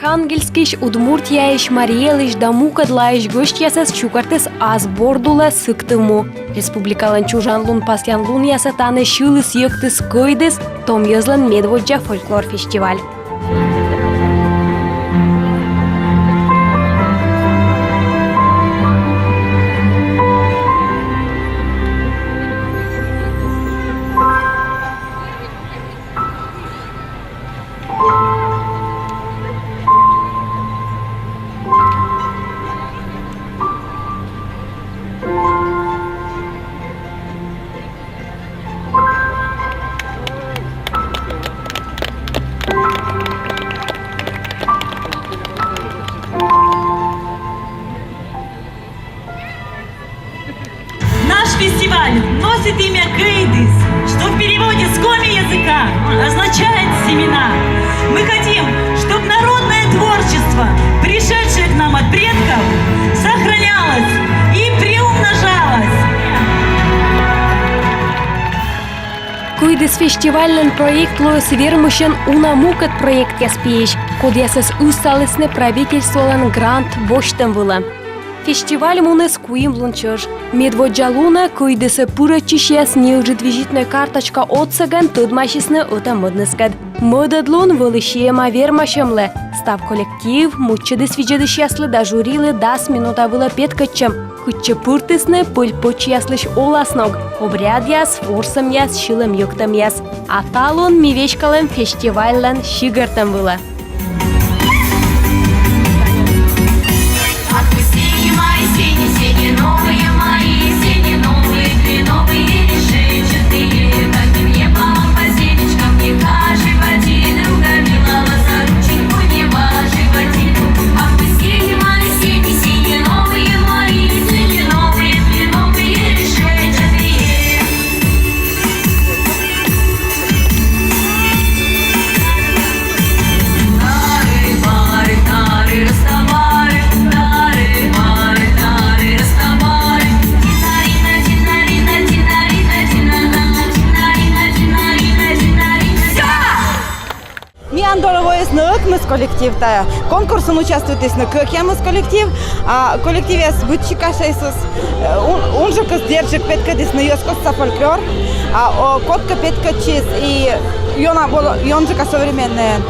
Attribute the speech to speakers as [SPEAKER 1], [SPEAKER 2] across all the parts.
[SPEAKER 1] Архангельскиш, Удмуртияиш, Мариелиш, Дамукадлаиш, Гощясас, Чукартес, Азбордула, Сыктыму. Республикалан чужанлун пасянлун ясатаны шылыс йыктыс көйдес, том язлан Медводжа фольклор фестиваль.
[SPEAKER 2] Фестиваль носит имя Кейдис, что в переводе с коми языка означает «семена». Мы хотим, чтобы народное творчество, пришедшее к нам от предков, сохранялось и приумножалось.
[SPEAKER 1] Кейдис фестивальный проект лоес вермушен унамукат проект яспееш, код ясас усталысны правительстволан грант боштем было. Фестиваль мунес куим лунчож. Медводжалуна Кейдиса пура чишьяс неужедвижительная карточка отсаган тодмашисны ота модныскад. Модадлун вылышема вермашемле. Став коллектив, муччады свиджады яслы да журилы 10 минута было петкачем. Кучча пуртысны пыль почьяслыш оласног. Обряд яс, форсам яс, шилым юктам яс. А талун мивечкалым фестивальлан щигартам было.
[SPEAKER 3] Новые мои, сени новые, кленовые, решетчатые, как небо по семечкам, не кажи води, друга милого за рученьку, не важи води. Ах вы сени мои, сени новые мои, сени новые, кленовые, решетчатые. Тары, пары, тары, расставары, тары, пары, тары, расставары.
[SPEAKER 4] Мы с коллективта. Конкурсом участвует на Көхемус коллектив, а коллективе с Бутчикаша Иисус. Он же сдержит петка дис на Йоскоса фольклор, а котка петка чиз и он же современная.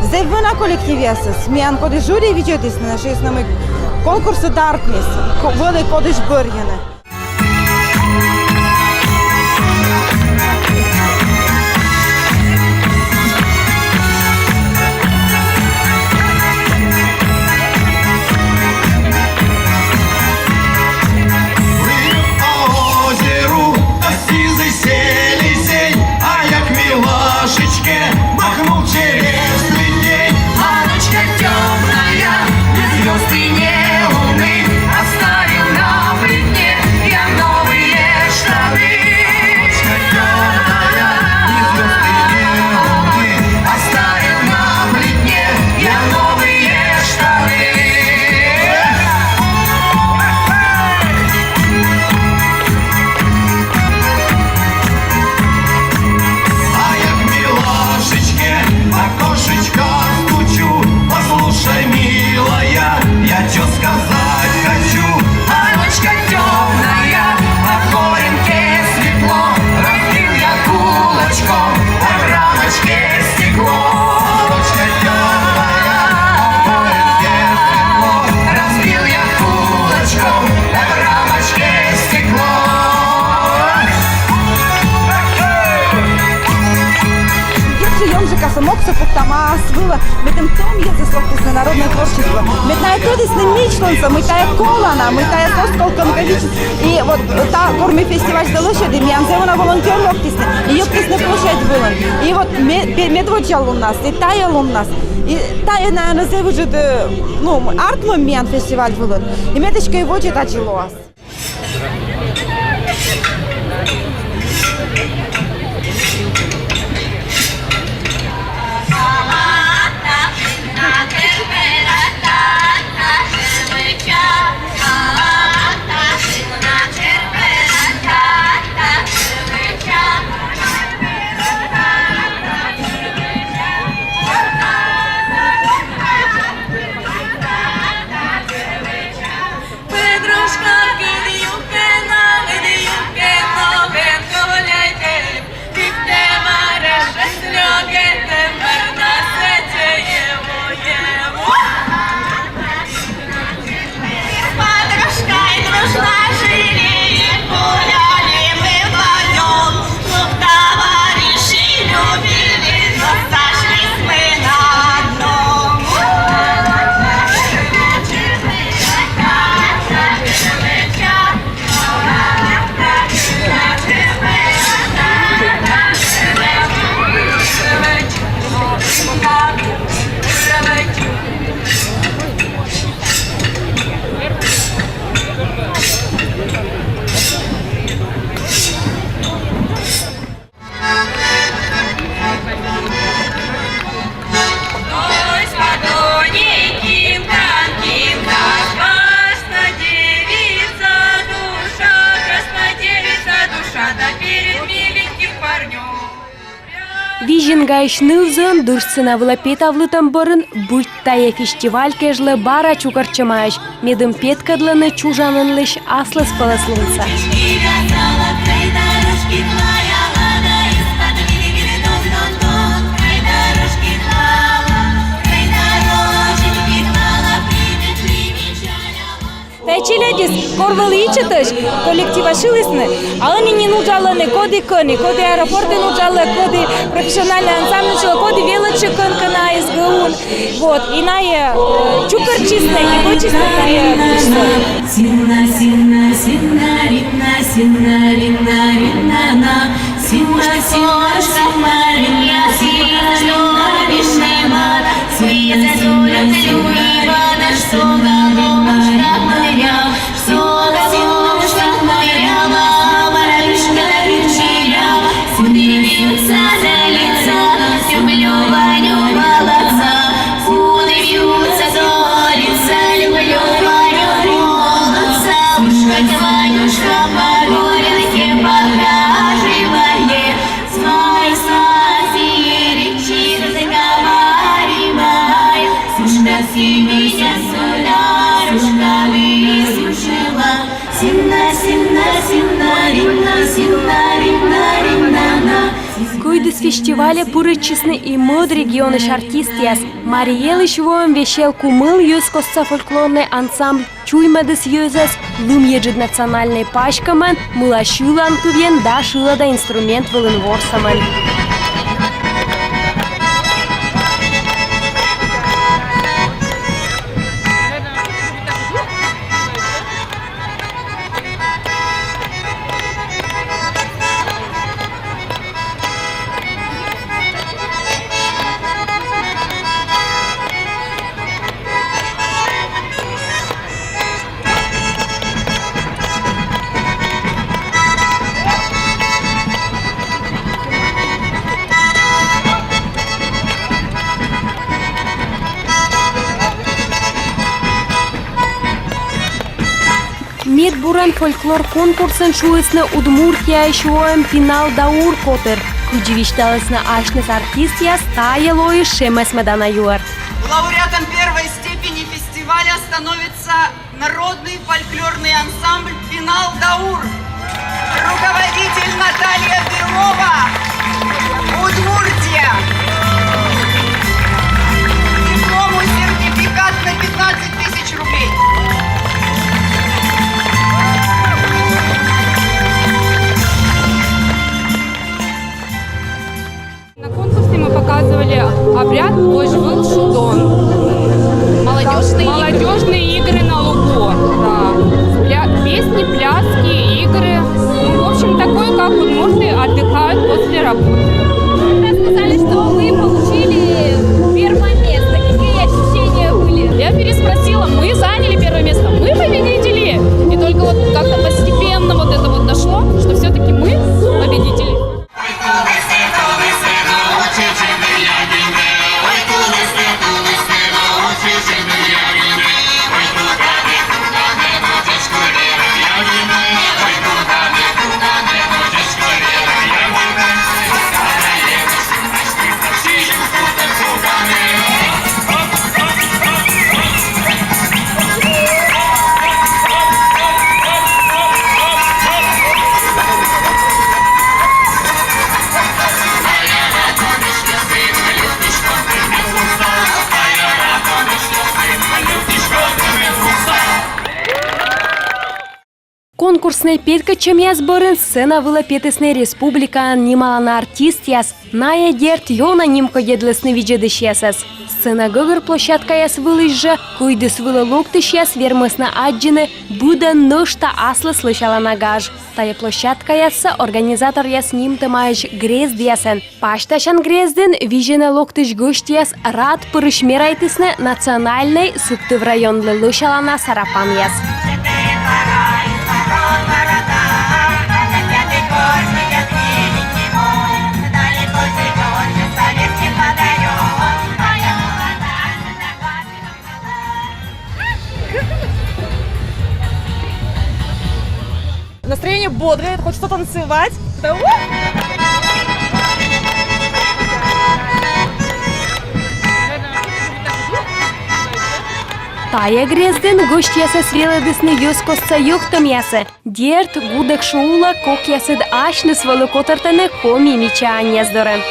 [SPEAKER 4] Здесь вы на коллективе с миан коды жюри видите на нашей основной конкурсу Darkness, воды коды жбурьяны.
[SPEAKER 3] Махнул через день, маночка темная, без звезд и не луны, оставил на плетне я новые штаны. Маночка темная, без звезд и не луны, оставил на плетне я новые штаны. Окошечко стучу, послушай, милая, я чё сказать хочу. Анечка темная, а в коренке светло, разбил я кулачком, а в рамочке стекло. Анечка темная, а в коренке светло, разбил я кулачком, а в рамочке стекло.
[SPEAKER 4] Йомжика самокса пуктама свила, мы тем том язысловтись на народное творчество. Мы тая трудись на мичланца, мы тая колана, мы тая соскол конкович. И вот та корми фестиваль с лошади, мы анзевана волонтер локтисны, и ёктись на площадь вылан. И вот медводжал у нас, и таял у нас. И тая на назыву же, ну, арт-момент фестиваль вылан. И медочка его читать жилось.
[SPEAKER 2] но сошлись мы на одном.
[SPEAKER 1] Виженгайш нылзын дурсына влапет авлытам бұрын бұйт тая фестиваль кежлі бара чукарчымайш. Медым петкадлыны чужанынлыш аслыс пылыслынса.
[SPEAKER 4] Тайчилядис корваличитыш коллектива шилысны, а они не нужаланы коды кони, коды аэропорты нужалы, коды профессиональный ансамбль, коды велочекон на СГУ. Вот, и на чукарчисна, его чистая душна.
[SPEAKER 2] Синна, синна, синна, ринна, синна, ринна, ринна, на. Синна, синна, синна, ринна, синна, ринна, вишнема. Синна, синна, синна, ринна, сога, гома, шрапная. Сога, синна, шрапная, мама, рышка, рычия. Синны бьются за лица, люблю Ваню молодца. Синны бьются за лица, люблю Ваню молодца. Слушать Ванюшка по горенке покаживает. Свой славие речи разговаривает. Слушка синяя солярушка высушила. Синна, синна, синна, ринна, синна, ринна, ринна, на.
[SPEAKER 1] Куйдыс фестиваля пурычысны и мод регионыш артистияс. Мариел ишвоем вешел кумыл юз косца фольклорный ансамбль чуймадыс юзас лум ежит национальный пачкаман мыла шулан кувен да шулада инструмент вылын ворсаман. Медбуран фольклор конкурсын шуысны Удмуртия шуоем финал даур котыр. Кудживишталысны ашныс артистия стаялой шемес медана юар.
[SPEAKER 5] Лауреатом первой степени фестиваля становится народный фольклорный ансамбль «Финал Даур». Руководитель Наталья Белова, Удмуртия. Диплому сертификат на 15 тысяч рублей.
[SPEAKER 6] На конкурсе мы показывали обряд «Божий был шудон». Молодежные игры на лугу. Да. Песни, пляски, игры. Ну, в общем, такое, как удмурты отдыхают после работы.
[SPEAKER 7] Сказали, что вы получили первое место. Какие ощущения были?
[SPEAKER 6] Я переспросила, мы заняли первое место, мы победители. И только вот как-то постепенно вот это вот дошло, что все-таки мы победители.
[SPEAKER 1] конкурсный петка чем яс бырын сцена выла петесный республика нималана артист яс. Ная дерт йона нимко едлесны виджедыш ясас. Сцена гогор площадка яс вылыш же, куйдыс выла локтыш яс вермысна аджины, буда нышта аслы слышала нагаж. Тая площадка ясса организатор яс ним тымаеш грезд ясен. Пашташан грезден вижена локтыш гошт яс рад пырышмерайтысны национальный сукты в районлы лышалана сарапан яс.
[SPEAKER 8] Настроение бодрое, хочется танцевать. Да,
[SPEAKER 1] Тая грезден гость яса свеледысны ёскосца юхтам ясы. Дерт гудак шуула кок ясыд ашны свалы котартаны коми мичаан яздыры.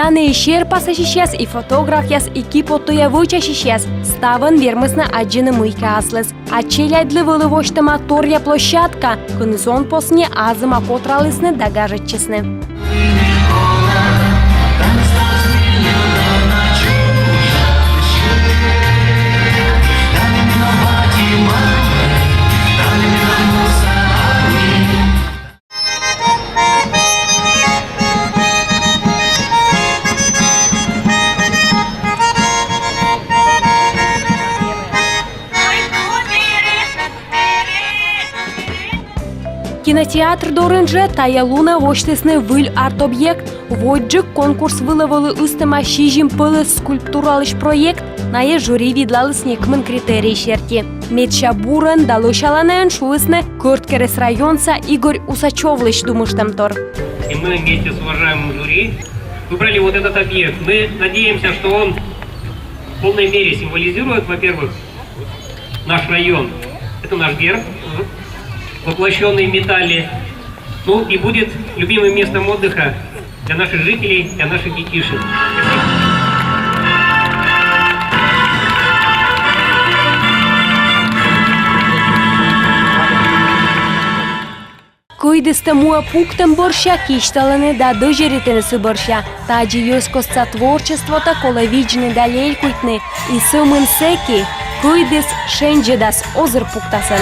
[SPEAKER 1] Таны ишер паса шишес и фотограф яс экипо туя вуча шишес. Ставан вермысна аджины мыйка аслыс. Ачеляйдлы вылы воштама торья площадка. Кынызон посне азыма котралысны дагажетчесны. Кинотеатр дорынже тая луна воштесны выль арт-объект, воджик конкурс вылывалы устыма шижим пылы скульптуралыш проект, нае жюри видлалыс некмын критерий шерти. Метша бурын далушаланын шулысны Кырткерес районца Игорь Усачевлыч думыштам тор.
[SPEAKER 9] И мы вместе с уважаемым жюри выбрали вот этот объект. Мы надеемся, что он в полной мере символизирует, во-первых, наш район. Это наш герб, воплощенный в металле. Ну и будет любимым местом отдыха для наших жителей, для наших детишек.
[SPEAKER 1] Койдыста муа пуктам борща кишталаны да дожеритенысы борща. Таджи ёскосца творчество-то коловичны да лелькуйтны. И сымын секи койдыс шенджедас озыр пуктасын.